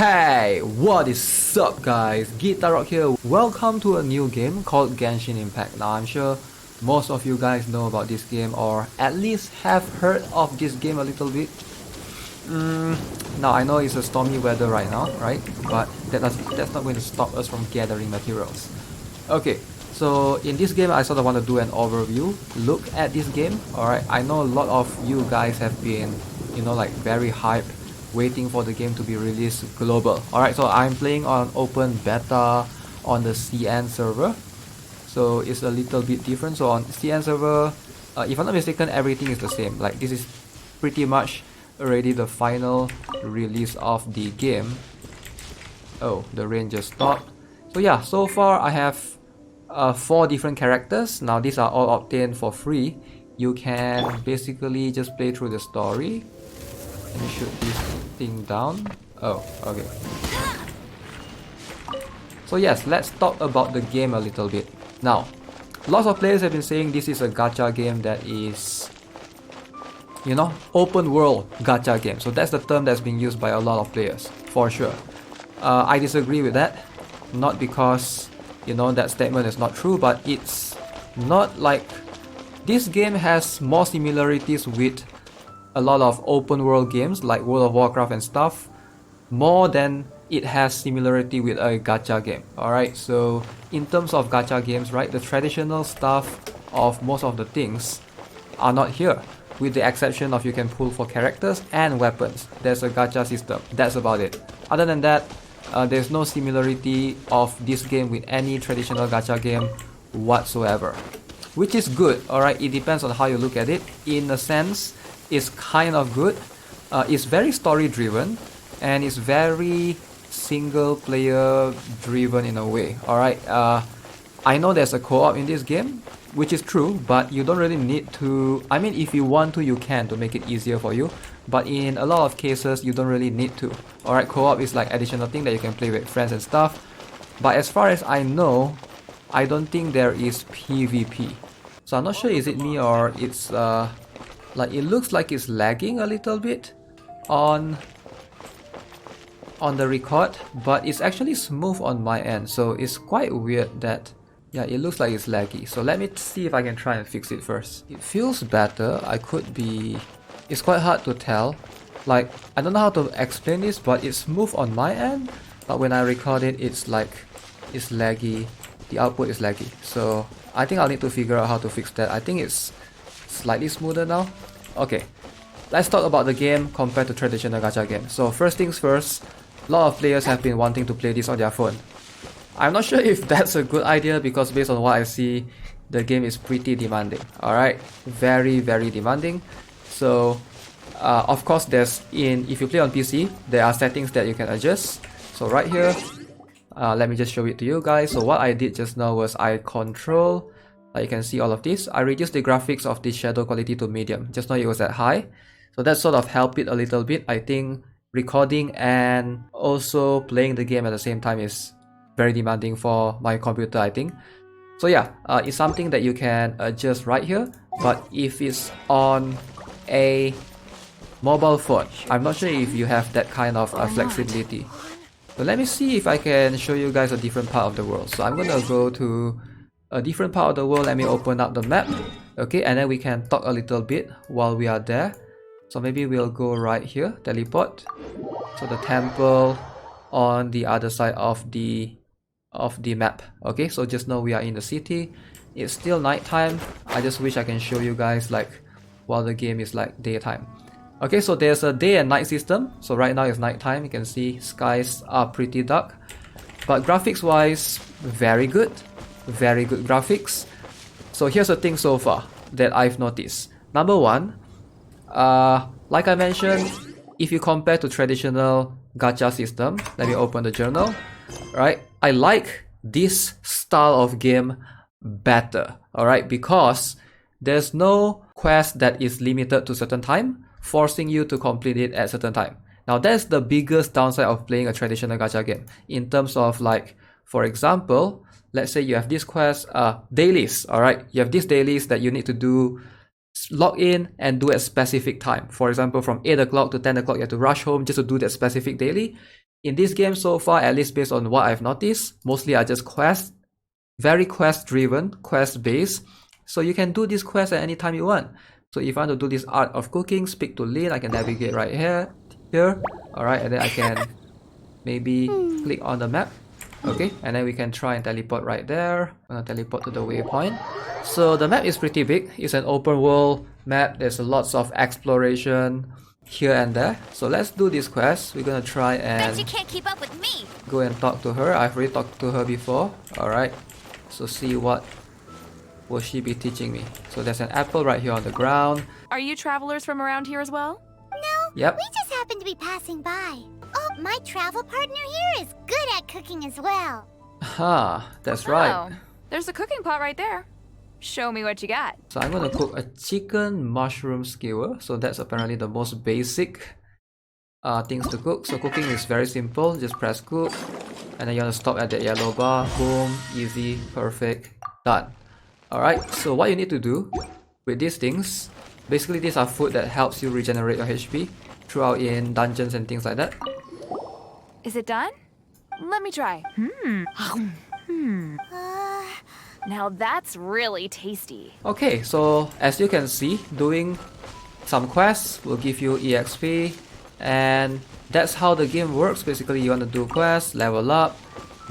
Hey, what is up guys? Guitar Rock here. Welcome to a new game called Genshin Impact. Now I'm sure most of you guys know about this game or at least have heard of this game a little bit. Now I know it's a stormy weather right now, right? But that's not going to stop us from gathering materials. Okay, so in this game I sort of want to do an overview, look at this game. Alright, I know a lot of you guys have been, like very hyped waiting for the game to be released global. Alright, so I'm playing on open beta on the CN server, so it's a little bit different. So on CN server, if I'm not mistaken, everything is the same. Like this is pretty much already the final release of the game. Oh, the rain just stopped. So yeah, so far I have 4 different characters. Now these are all obtained for free. You can basically just play through the story. Let me shoot this thing down. Oh, okay. So yes, let's talk about the game a little bit. Now, lots of players have been saying this is a gacha game that is, open world gacha game. So that's the term that's being used by a lot of players, for sure. I disagree with that. Not because, that statement is not true, but it's not like... This game has more similarities with a lot of open world games like World of Warcraft and stuff, more than it has similarity with a gacha game. Alright, so in terms of gacha games, right, the traditional stuff of most of the things are not here, with the exception of you can pull for characters and weapons. There's a gacha system, that's about it. Other than that, there's no similarity of this game with any traditional gacha game whatsoever, which is good. Alright, it depends on how you look at it. In a sense, it's kind of good. It's very story driven and it's very single player driven in a way. Alright, I know there's a co-op in this game, which is true, but you don't really need to. I mean, if you want to, you can, to make it easier for you, but in a lot of cases you don't really need to. Alright, co-op is like additional thing that you can play with friends and stuff, but as far as I know, I don't think there is PvP. So I'm not sure, is it me or it's like it looks like it's lagging a little bit on the record, but it's actually smooth on my end. So it's quite weird that, yeah, it looks like it's laggy. So let me see if I can try and fix it first. It feels better. It's quite hard to tell. Like, I don't know how to explain this, but it's smooth on my end, but when I record it, it's like, it's laggy. The output is laggy. So I think I'll need to figure out how to fix that. I think it's slightly smoother now. Okay, let's talk about the game compared to traditional gacha games. So first things first, a lot of players have been wanting to play this on their phone. I'm not sure if that's a good idea because based on what I see, the game is pretty demanding. Alright, very demanding. So of course if you play on PC, there are settings that you can adjust. So right here, let me just show it to you guys. So what I did just now was I control, you can see all of this. I reduced the graphics of the shadow quality to medium. Just now it was at high. So that sort of helped it a little bit. I think recording and also playing the game at the same time is very demanding for my computer, I think. So yeah, it's something that you can adjust right here. But if it's on a mobile phone, I'm not sure if you have that kind of flexibility. So let me see if I can show you guys a different part of the world. So I'm gonna go to a different part of the world. Let me open up the map. Okay, and then we can talk a little bit while we are there. So maybe we'll go right here, teleport. So the temple on the other side of the map. Okay, so just now we are in the city. It's still nighttime. I just wish I can show you guys like while the game is like daytime. Okay, so there's a day and night system. So right now it's nighttime. You can see skies are pretty dark, but graphics wise, very good graphics. So here's the thing so far that I've noticed. Number one, like I mentioned, if you compare to traditional gacha system, let me open the journal. Right, I like this style of game better. Alright, because there's no quest that is limited to certain time, forcing you to complete it at certain time. Now that's the biggest downside of playing a traditional gacha game, in terms of like, for example, let's say you have this quest, dailies. Alright, you have these dailies that you need to do log in and do at specific time. For example, from 8 o'clock to 10 o'clock, you have to rush home just to do that specific daily. In this game so far, at least based on what I've noticed, mostly are just quests, very quest driven, quest based. So you can do this quest at any time you want. So if I want to do this art of cooking, speak to Lin, I can navigate right here. Alright, and then I can maybe click on the map. Okay, and then we can try and teleport right there. I'm gonna teleport to the waypoint. So the map is pretty big. It's an open world map. There's lots of exploration here and there. So let's do this quest. We're gonna try and Bet you can't keep up with me. go and talk to her. I've already talked to her before. Alright, so see what will she be teaching me. So there's an apple right here on the ground. Are you travelers from around here as well? No, Yep. we just happen to be passing by. Oh, my travel partner here is good at cooking as well. That's right. Oh, there's a cooking pot right there. Show me what you got. So I'm gonna cook a chicken mushroom skewer. So that's apparently the most basic things to cook. So cooking is very simple. Just press cook, and then you want to stop at the yellow bar. Boom, easy, perfect, done. Alright, so what you need to do with these things, basically these are food that helps you regenerate your HP throughout in dungeons and things like that. Is it done? Let me try. Now that's really tasty. Okay, so as you can see, doing some quests will give you EXP, and that's how the game works. Basically, you want to do quests, level up,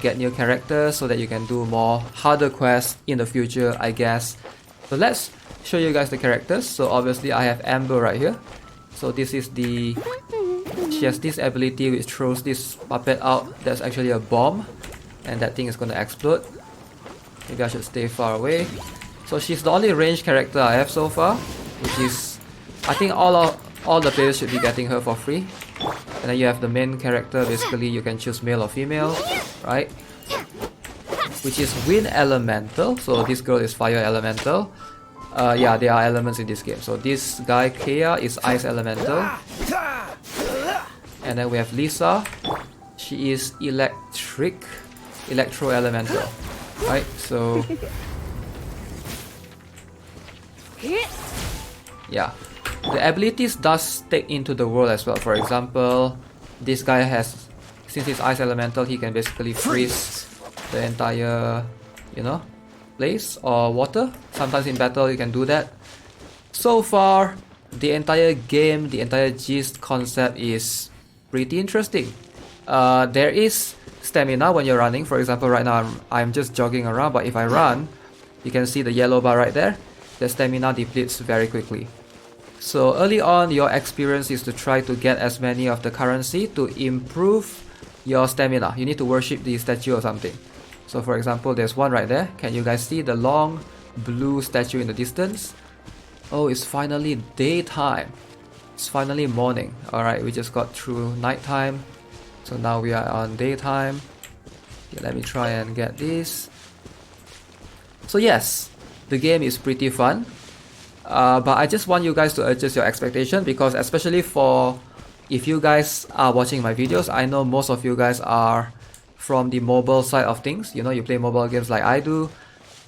get new characters so that you can do more harder quests in the future, I guess. So let's show you guys the characters. So obviously I have Amber right here. So this is the... she has this ability which throws this puppet out. That's actually a bomb, and that thing is going to explode. Maybe I should stay far away. So she's the only ranged character I have so far, which is... I think all the players should be getting her for free. And then you have the main character. Basically you can choose male or female, right? Which is wind elemental. So this girl is fire elemental. Yeah, there are elements in this game. So this guy Kea is ice elemental. And then we have Lisa. She is electro elemental. Right, so yeah, the abilities does take into the world as well. For example, this guy has, since he's ice elemental, he can basically freeze the entire, you know, place or water. Sometimes in battle you can do that. So far, the entire game, the entire gist concept is pretty interesting. There is stamina when you're running. For example, right now I'm just jogging around, but if I run, you can see the yellow bar right there. The stamina depletes very quickly. So early on, your experience is to try to get as many of the currency to improve your stamina. You need to worship the statue or something. So for example, there's one right there. Can you guys see the long blue statue in the distance? Oh, it's finally daytime. It's finally morning. Alright, we just got through nighttime. So now we are on daytime. Okay, let me try and get this. So yes, the game is pretty fun. But I just want you guys to adjust your expectation, because especially for if you guys are watching my videos, I know most of you guys are from the mobile side of things. You know, you play mobile games like I do.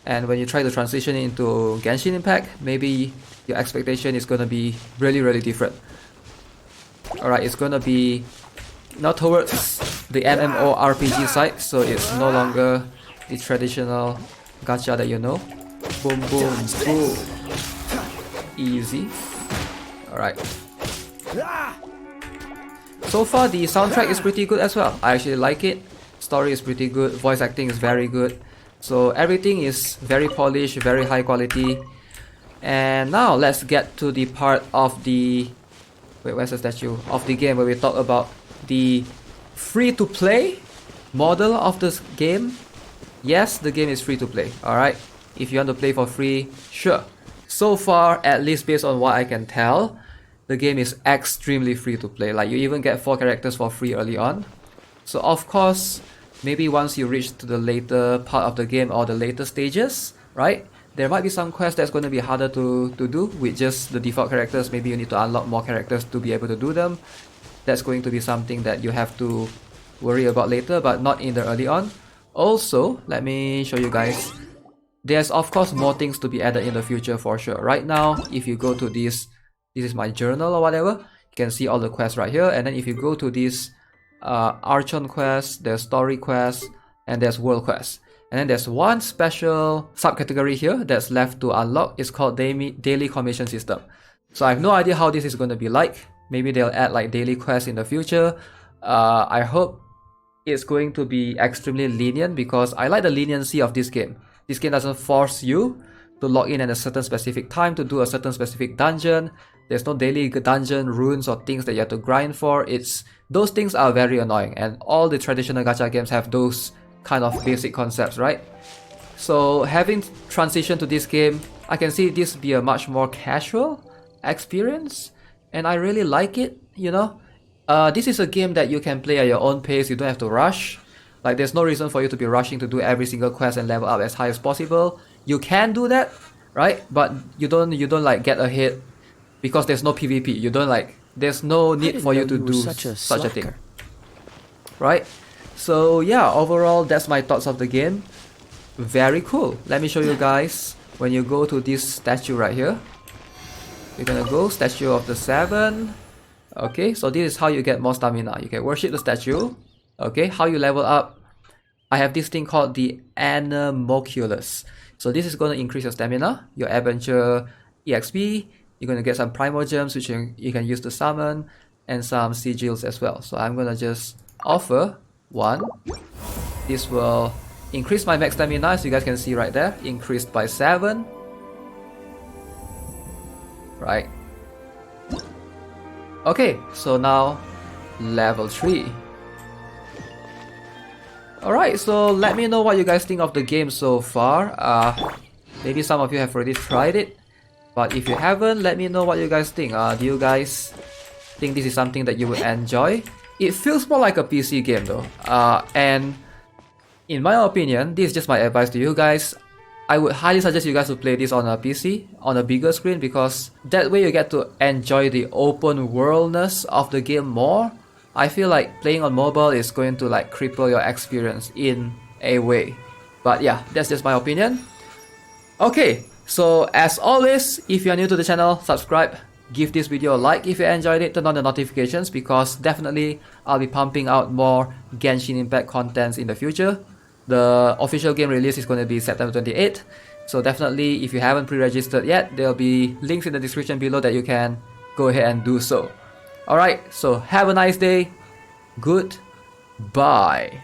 And when you try to transition into Genshin Impact, maybe your expectation is gonna be really different. Alright, it's gonna be not towards the MMORPG side, so it's no longer the traditional gacha that you know. Boom, boom, boom. Easy. Alright. So far, the soundtrack is pretty good as well. I actually like it. Story is pretty good. Voice acting is very good. So everything is very polished, very high quality. And now let's get to the part of the... Wait, where's the statue? Of the game where we talk about the free-to-play model of this game. Yes, the game is free-to-play, alright? If you want to play for free, sure. So far, at least based on what I can tell, the game is extremely free-to-play. Like, you even get 4 characters for free early on. So of course, maybe once you reach to the later part of the game or the later stages, right? There might be some quests that's going to be harder to do with just the default characters. Maybe you need to unlock more characters to be able to do them. That's going to be something that you have to worry about later, but not in the early on. Also, let me show you guys. There's of course more things to be added in the future for sure. Right now, if you go to this is my journal or whatever, you can see all the quests right here. And then if you go to this Archon quest, there's story quest, and there's world quest. And then there's one special subcategory here that's left to unlock. It's called daily commission system. So I have no idea how this is going to be like. Maybe they'll add like daily quests in the future. I hope it's going to be extremely lenient because I like the leniency of this game. This game doesn't force you to log in at a certain specific time to do a certain specific dungeon. There's no daily dungeon runes or things that you have to grind for. Those things are very annoying, and all the traditional gacha games have those kind of basic concepts, right? So having transitioned to this game, I can see this be a much more casual experience, and I really like it, you know. This is a game that you can play at your own pace. You don't have to rush. Like, there's no reason for you to be rushing to do every single quest and level up as high as possible. You can do that, right? But you don't like get ahead because there's no PvP. You don't like, there's no need for you to do such a thing, right? So yeah, overall, that's my thoughts of the game. Very cool. Let me show you guys. When you go to this statue right here, you're gonna go Statue of the Seven. Okay, so this is how you get more stamina. You can worship the statue. Okay, how you level up. I have this thing called the Anemoculus. So this is going to increase your stamina, your adventure EXP. You're going to get some primal gems which you can use to summon, and some sigils as well. So I'm going to just offer one. This will increase my max stamina, as you guys can see right there, increased by 7. Right. Okay, so now level 3. Alright, so let me know what you guys think of the game so far. Maybe some of you have already tried it, but if you haven't, let me know what you guys think. Do you guys think this is something that you would enjoy? It feels more like a PC game though, and in my opinion, this is just my advice to you guys. I would highly suggest you guys to play this on a PC, on a bigger screen, because that way you get to enjoy the open worldness of the game more. I feel like playing on mobile is going to like cripple your experience in a way. But yeah, that's just my opinion. Okay, so as always, if you are new to the channel, subscribe, give this video a like if you enjoyed it, turn on the notifications because definitely I'll be pumping out more Genshin Impact contents in the future. The official game release is going to be September 28th, so definitely if you haven't pre-registered yet, there'll be links in the description below that you can go ahead and do so. Alright, so have a nice day. Goodbye.